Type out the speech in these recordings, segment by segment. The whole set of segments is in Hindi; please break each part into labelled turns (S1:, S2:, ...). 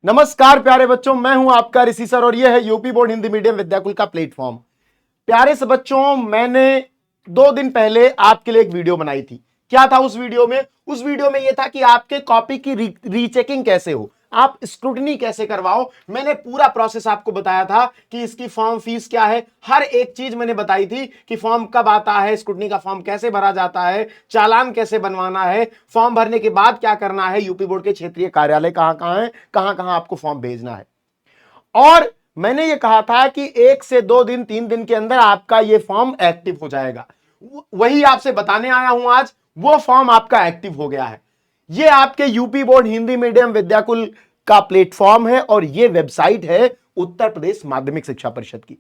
S1: नमस्कार प्यारे बच्चों, मैं हूं आपका ऋषि सर और यह है UP board Hindi medium Vidyakul का प्लेटफॉर्म। प्यारे से बच्चों, मैंने 2 दिन पहले आपके लिए एक वीडियो बनाई थी। क्या था उस वीडियो में? उस वीडियो में यह था कि आपके कॉपी की रीचेकिंग कैसे हो, आप स्क्रूटनी कैसे करवाओ। मैंने पूरा प्रोसेस आपको बताया था कि इसकी फॉर्म फीस क्या है, हर एक चीज मैंने बताई थी कि फॉर्म कब आता है, स्क्रूटनी का फॉर्म कैसे भरा जाता है, चालान कैसे बनवाना है, फॉर्म भरने के बाद क्या करना है, यूपी बोर्ड के क्षेत्रीय कार्यालय कहां कहां है, कहां कहां आपको फॉर्म भेजना है। और मैंने ये कहा था कि 1 से 2 दिन 3 दिन के अंदर आपका ये फॉर्म एक्टिव हो जाएगा। वही आपसे बताने आया हूं आज, वो फॉर्म आपका एक्टिव हो गया है। ये आपके UP board Hindi medium Vidyakul का प्लेटफॉर्म है और ये वेबसाइट है उत्तर प्रदेश माध्यमिक शिक्षा परिषद की।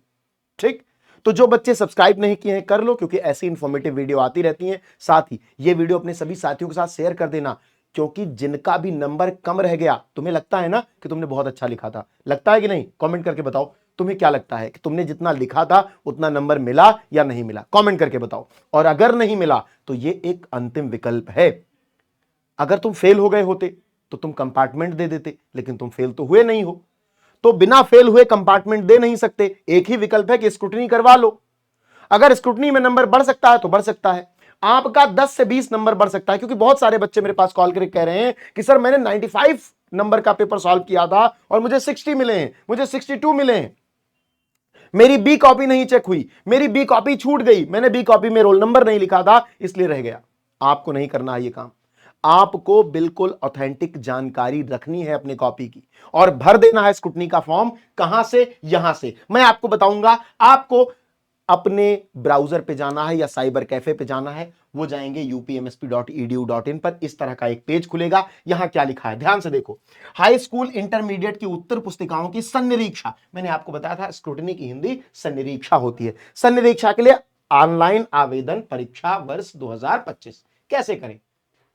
S1: ठीक, तो जो बच्चे सब्सक्राइब नहीं किए हैं कर लो, क्योंकि ऐसी इंफॉर्मेटिव वीडियो आती रहती हैं। साथ ही ये वीडियो अपने सभी साथियों के साथ शेयर कर देना, क्योंकि जिनका भी नंबर कम रह गया, तुम्हें लगता है ना कि तुमने बहुत अच्छा लिखा था, लगता है कि नहीं? कमेंट करके बताओ, तुम्हें क्या लगता है कि तुमने जितना लिखा था उतना नंबर मिला या नहीं मिला? कमेंट करके बताओ। और अगर नहीं मिला तो ये एक अंतिम विकल्प है। अगर तुम फेल हो गए होते तो तुम कंपार्टमेंट दे देते, लेकिन तुम फेल तो हुए नहीं हो, तो बिना फेल हुए कंपार्टमेंट दे नहीं सकते। एक ही विकल्प है कि स्क्रूटनी करवा लो। अगर स्क्रूटनी में नंबर बढ़ सकता है तो बढ़ सकता है, आपका 10 से 20 नंबर बढ़ सकता है। क्योंकि बहुत सारे बच्चे मेरे पास कॉल करके कह रहे हैं कि सर मैंने 95 नंबर का पेपर सॉल्व किया था और मुझे 60 मिले हैं, मुझे 62 मिले हैं, मेरी बी कॉपी नहीं चेक हुई, मेरी बी कॉपी छूट गई, मैंने बी कॉपी में रोल नंबर नहीं लिखा था इसलिए रह गया। आपको नहीं करना है ये काम। आपको बिल्कुल ऑथेंटिक जानकारी रखनी है अपने कॉपी की और भर देना है स्क्रूटनी का फॉर्म। कहां से? यहां से मैं आपको बताऊंगा। आपको अपने ब्राउजर पे जाना है या साइबर कैफे पे जाना है, वो जाएंगे upmsp.edu.in पर। इस तरह का एक पेज खुलेगा। यहां क्या लिखा है ध्यान से देखो, हाई स्कूल इंटरमीडिएट की उत्तर पुस्तिकाओं की सन्निरीक्षा। मैंने आपको बताया था स्क्रूटनी की हिंदी सन्निरीक्षा होती है। सन्निरीक्षा के लिए ऑनलाइन आवेदन परीक्षा वर्ष 2025 कैसे करें?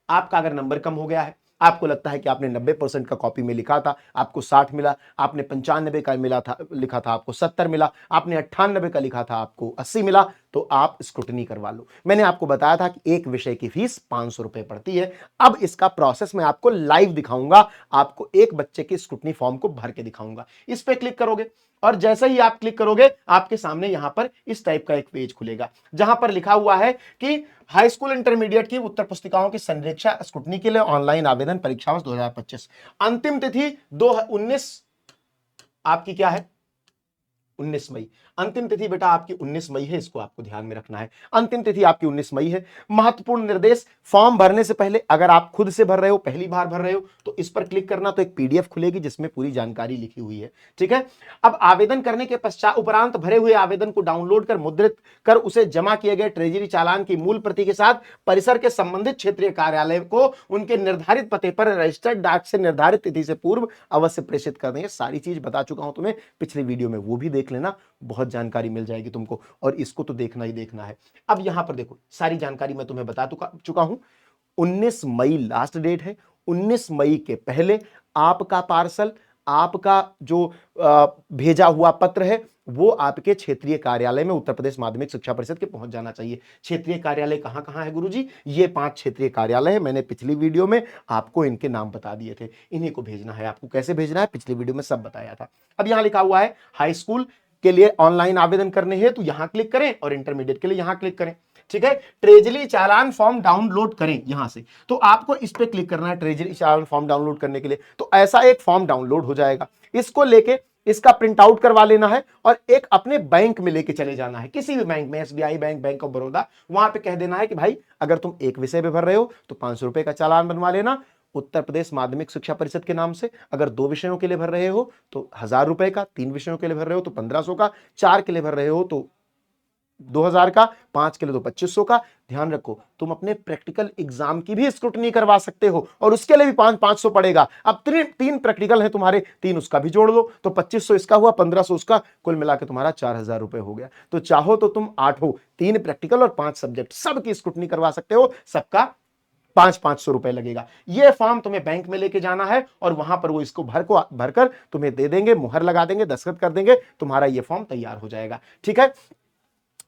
S1: आपका अगर नंबर कम हो गया है, आपको लगता है कि आपने 90% का कॉपी में लिखा था, आपको 60 मिला, आपने 95 का मिला था, लिखा था आपको 70 मिला, आपने 98 का लिखा था आपको 80 मिला, तो आप स्क्रूटनी करवा लो। मैंने आपको बताया था कि एक विषय की फीस 500 रुपए पड़ती है। अब इसका प्रोसेस मैं आपको लाइव दिखाऊंगा, आपको एक बच्चे के स्क्रूटनी फॉर्म को भर के दिखाऊंगा। इस पे क्लिक करोगे और जैसे ही आप क्लिक करोगे आपके सामने यहां पर इस टाइप का एक पेज खुलेगा, जहां पर लिखा हुआ है कि हाई स्कूल इंटरमीडिएट की उत्तर पुस्तिकाओं की संरक्षा स्क्रूटनी के लिए ऑनलाइन आवेदन परीक्षा वर्ष 2025। अंतिम तिथि 2/19। आपकी क्या है? 19 मई। अंतिम तिथि बेटा आपकी 19 मई है, इसको आपको ध्यान में रखना है। अंतिम तिथि आपकी 19 मई है। महत्वपूर्ण निर्देश, फॉर्म भरने से पहले अगर आप खुद से भर रहे हो, पहली बार भर रहे हो, तो इस पर क्लिक करना, तो एक पीडीएफ खुलेगी जिसमें पूरी जानकारी लिखी हुई है। ठीक है। अब आवेदन करने के पश्चात उपरांत भरे हुए आवेदन को डाउनलोड कर मुद्रित कर उसे जमा किए गए ट्रेजरी चालान की मूल प्रति के साथ परिसर के संबंधित क्षेत्रीय कार्यालय को उनके निर्धारित पते पर रजिस्टर्ड डाक से निर्धारित तिथि से पूर्व अवश्य प्रेषित कर देंगे। सारी चीज बता चुका हूं तुम्हें पिछली वीडियो में, वो भी देख लेना, बहुत जानकारी मिल जाएगी तुमको। और इसको तो देखना ही देखना है। अब यहां पर देखो, सारी जानकारी मैं तुम्हें बता चुका हूं। 19 मई लास्ट डेट है। 19 मई के पहले आपका पार्सल, आपका जो भेजा हुआ पत्र है, वो आपके क्षेत्रीय कार्यालय में उत्तर प्रदेश माध्यमिक शिक्षा परिषद के पहुंच जाना चाहिए। क्षेत्रीय कार्यालय कहां कहां है गुरुजी? ये 5 क्षेत्रीय कार्यालय है। मैंने पिछली वीडियो में आपको इनके नाम बता दिए थे। इन्हीं को भेजना है। आपको कैसे भेजना है पिछली वीडियो में सब बताया था। अब यहां लिखा हुआ है हाई स्कूल के लिए ऑनलाइन आवेदन करने हैं तो यहां क्लिक करें, और इंटरमीडिएट के लिए यहां क्लिक करें। ठीक है। ट्रेजरी चालान फॉर्म डाउनलोड करें यहां से, तो आपको इस पे क्लिक करना है ट्रेजरी चालान फॉर्म डाउनलोड करने के लिए। तो ऐसा एक फॉर्म डाउनलोड हो जाएगा। इसको लेके इसका प्रिंट आउट करवा लेना है और एक अपने बैंक में लेके चले जाना है, किसी भी बैंक में, SBI bank, bank of Baroda. वहां पे कह देना है कि भाई अगर तुम एक विषय पे भर रहे हो तो 500 रुपए का चालान बनवा लेना उत्तर प्रदेश माध्यमिक शिक्षा परिषद के नाम से। अगर 2 विषयों के लिए भर रहे हो तो 1000 रुपए का, 3 विषयों के लिए भर रहे हो तो 1500 का, 4 के लिए भर रहे हो तो 2000 का, 5 के लिए तो 2500 का। ध्यान रखो, तुम अपने प्रैक्टिकल एग्जाम की भी स्क्रूटनी करवा सकते हो और उसके लिए भी 500 पड़ेगा। अब 3 प्रैक्टिकल है तुम्हारे, 3 उसका भी जोड़ लो तो 2500 इसका हुआ, 1500 उसका, कुल मिला के तुम्हारा 4000 रुपए हो गया। तो चाहो तो तुम 3 प्रैक्टिकल और 5 सब्जेक्ट सबकी स्क्रूटनी करवा सकते हो। सबका 500 रुपए लगेगा। यह फॉर्म तुम्हें बैंक में लेके जाना है और वहां पर वो इसको भरकर तुम्हें दे देंगे, मुहर लगा देंगे, दस्तखत कर देंगे, तुम्हारा यह फॉर्म तैयार हो जाएगा। ठीक है।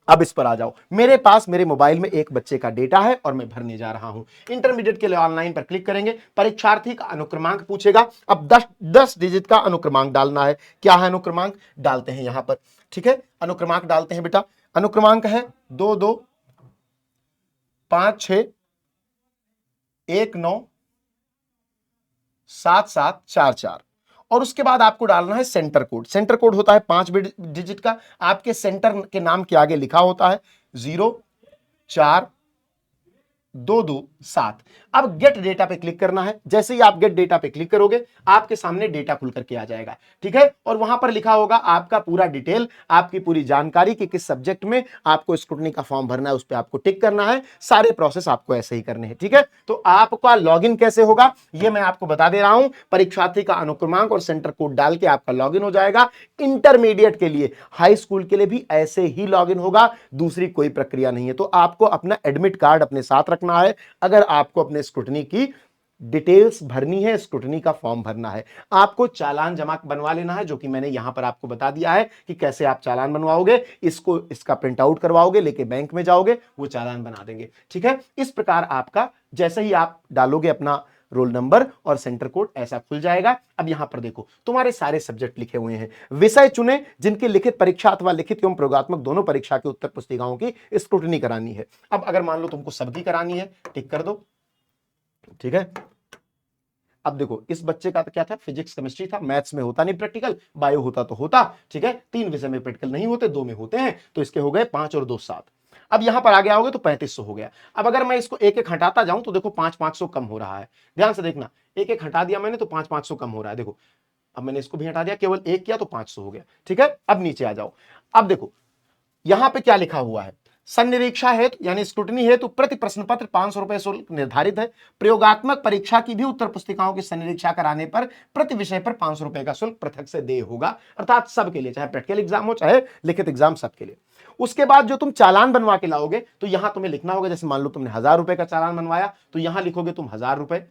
S1: अब इस पर आ जाओ। मेरे पास मेरे मोबाइल में एक बच्चे का डेटा है और मैं भरने जा रहा हूं। इंटरमीडिएट के लिए ऑनलाइन पर क्लिक करेंगे, परीक्षार्थी का अनुक्रमांक पूछेगा। अब 10 डिजिट का अनुक्रमांक डालना है। क्या है अनुक्रमांक, डालते हैं यहां पर। ठीक है, अनुक्रमांक डालते हैं बेटा। अनुक्रमांक है 2256197744 और उसके बाद आपको डालना है सेंटर कोड। सेंटर कोड होता है 5 डिजिट का। आपके सेंटर के नाम के आगे लिखा होता है 04227। अब गेट डेटा पे क्लिक करना है। जैसे ही आप गेट डेटा पे क्लिक करोगे आपके सामने डेटा खुल करके आ जाएगा। ठीक है, और वहां पर लिखा होगा आपका पूरा डिटेल, आपकी पूरी जानकारी कि किस सब्जेक्ट में आपको स्क्रूटनी का फॉर्म भरना है, उस पर आपको टिक करना है। सारे प्रोसेस आपको ऐसे ही करने हैं। ठीक है, तो आपका लॉगिन कैसे होगा ये मैं आपको बता दे रहा हूं। परीक्षार्थी का अनुक्रमांक और सेंटर कोड डाल के आपका लॉगिन हो जाएगा। इंटरमीडिएट के लिए, हाई स्कूल के लिए भी ऐसे ही लॉगिन होगा, दूसरी कोई प्रक्रिया नहीं है। तो आपको अपना एडमिट कार्ड अपने साथ रखना है अगर आपको अपने स्क्रूटनी की डिटेल्स भरनी है, स्क्रूटनी का फॉर्म भरना है। आपको चालान जमा बनवा लेना है, जो कि मैंने यहां पर आपको बता दिया है कि कैसे आप चालान बनवाओगे। इसका प्रिंट आउट करवाओगे, लेके बैंक में जाओगे, वो चालान बना देंगे। ठीक है, इस प्रकार आपका जैसे ही आप डालोगे अपना रोल नंबर और सेंटर कोड, ऐसा खुल जाएगा। अब यहां पर देखो तुम्हारे सारे सब्जेक्ट लिखे हुए हैं। विषय चुने जिनकी लिखित परीक्षा अथवा लिखित एवं प्रयोगात्मक दोनों परीक्षा की उत्तर पुस्तिकाओं की स्क्रूटनी करानी है। अब अगर मान लो तुमको सबकी करानी है, टिक कर दो। ठीक है, अब देखो इस बच्चे का तो क्या था, फिजिक्स केमिस्ट्री था। मैथ्स में होता नहीं प्रैक्टिकल, बायो होता तो होता। ठीक है, 3 विषय में प्रैक्टिकल नहीं होते, 2 में होते हैं, तो इसके हो गए 5 और 2 7। अब यहां पर आ गया होगे तो 3500 हो गया। अब अगर मैं इसको एक एक हटाता जाऊं तो देखो 5-500 कम हो रहा है। ध्यान से देखना, एक एक हटा दिया मैंने तो 5-500 कम हो रहा है। देखो अब मैंने इसको भी हटा दिया, केवल एक किया तो 500 हो गया। ठीक है, अब नीचे आ जाओ। अब देखो यहां पे क्या लिखा हुआ है, संनिरीक्षा हेतु यानी स्क्रूटनी हेतु प्रति प्रश्न पत्र 500 रुपए शुल्क निर्धारित है। प्रयोगात्मक परीक्षा की भी उत्तर पुस्तिकाओं की संनिरीक्षा कराने पर प्रति विषय पर 500 रुपए का शुल्क पृथक से देय होगा, अर्थात सबके लिए, चाहे प्रैक्टिकल एग्जाम हो चाहे लिखित एग्जाम, सबके लिए। उसके बाद जो तुम चालान बनवा के लाओगे तो यहां तुम्हें लिखना होगा, जैसे मान लो तुमने 1000 रुपए का चालान बनवाया तो यहां लिखोगे तुम 1000 रुपए।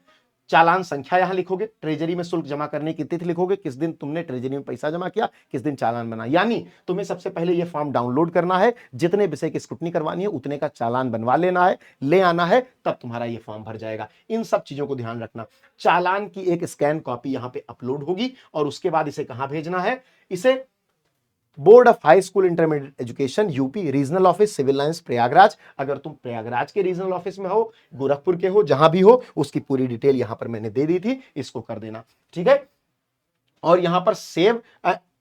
S1: चालान संख्या यहां लिखोगे, ट्रेजरी में शुल्क जमा करने की तिथि लिखोगे, किस दिन तुमने ट्रेजरी में पैसा जमा किया, किस दिन चालान बना। यानी तुम्हें सबसे पहले यह फॉर्म डाउनलोड करना है, जितने विषय की स्क्रूटनी करवानी है उतने का चालान बनवा लेना है, ले आना है, तब तुम्हारा यह फॉर्म भर जाएगा। इन सब चीजों को ध्यान रखना। चालान की एक स्कैन कॉपी यहां पे अपलोड होगी और उसके बाद इसे कहां भेजना है, इसे board of high school intermediate education UP regional office civil lines Prayagraj. अगर तुम प्रयागराज के रीजनल ऑफिस में हो, गोरखपुर के हो, जहां भी हो, उसकी पूरी डिटेल यहां पर मैंने दे दी थी, इसको कर देना। ठीक है, और यहां पर सेव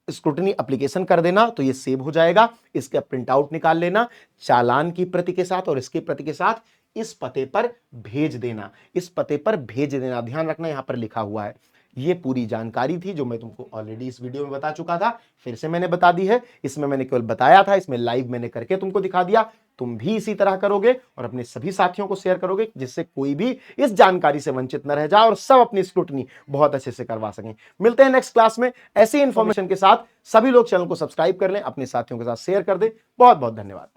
S1: स्क्रूटनी एप्लीकेशन कर देना, तो ये सेव हो जाएगा। इसका प्रिंट आउट निकाल लेना चालान की प्रति के साथ और इसकी प्रति के साथ, इस पते पर भेज देना, इस पते पर भेज देना। ध्यान रखना यहां पर लिखा हुआ है। ये पूरी जानकारी थी जो मैं तुमको ऑलरेडी इस वीडियो में बता चुका था, फिर से मैंने बता दी है। इसमें मैंने केवल बताया था, इसमें लाइव मैंने करके तुमको दिखा दिया। तुम भी इसी तरह करोगे और अपने सभी साथियों को शेयर करोगे, जिससे कोई भी इस जानकारी से वंचित न रह जाए और सब अपनी स्क्रूटनी बहुत अच्छे से करवा सकें। मिलते हैं नेक्स्ट क्लास में ऐसी इंफॉर्मेशन के साथ। सभी लोग चैनल को सब्सक्राइब कर लें, अपने साथियों के साथ शेयर कर दें। बहुत बहुत धन्यवाद।